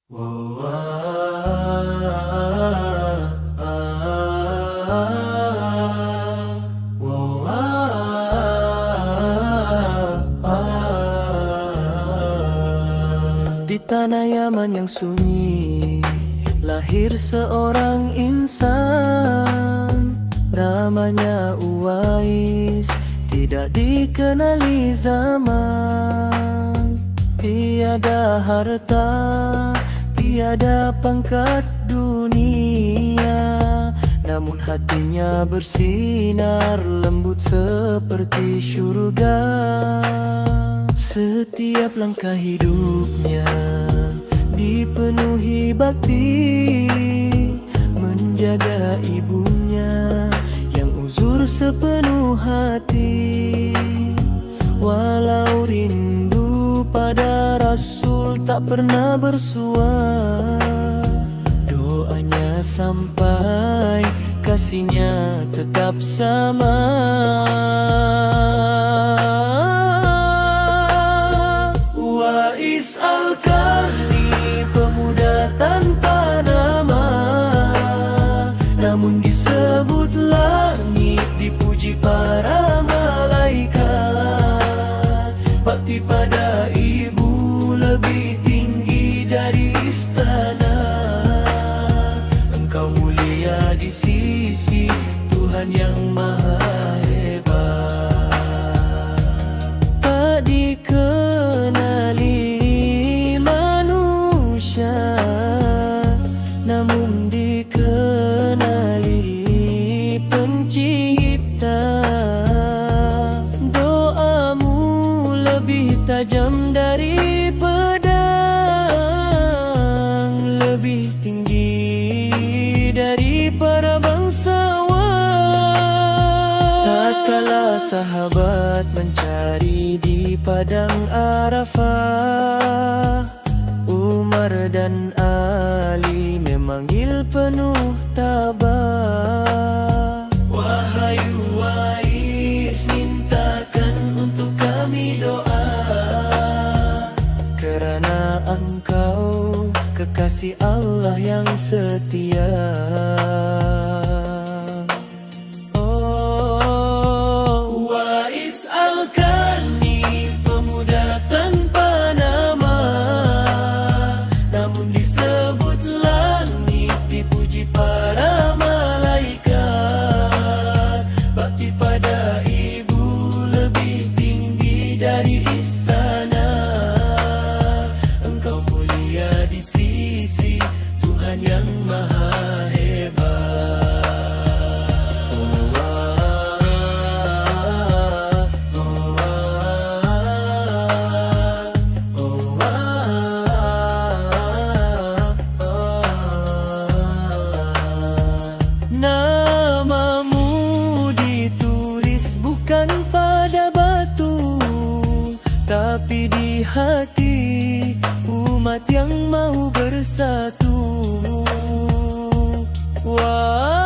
Di tanah Yaman yang sunyi lahir seorang insan, namanya Uwais, tidak dikenali zaman. Tiada harta, tiada pangkat dunia, namun hatinya bersinar lembut seperti syurga. Setiap langkah hidupnya dipenuhi bakti, menjaga ibunya yang uzur sepenuh hati. Walau rindu pada Rasul tak pernah bersua, doanya sampai kasihnya tetap sama. Uwais Al-Qarni, pemuda tanpa nama, namun disebut langit, dipuji para malaikat. Bakti pada ibu lebih tinggi dari istana, engkau mulia di sisi Tuhan yang Maha Hebat. Tak dikenali manusia, namun dikenali Pencipta. Doamu lebih tajam dari pedang, lebih tinggi dari para bangsawan. Tak kala sahabat mencari di padang Arafah, Umar dan Ali memanggil penuh tabah. Wahai Uwais, mintakan untuk kami doa, kerana engkau kekasih Allah yang setia. Uwais Al-Qarni, pemuda tanpa nama, namun disebut langit, dipuji para malaikat. Bakti pada ibu lebih tinggi dari istana, engkau mulia di sisi Tuhan yang Maha Hebat. Namamu ditulis bukan pada batu, tapi di hati umat yang mau bersatu. Wah.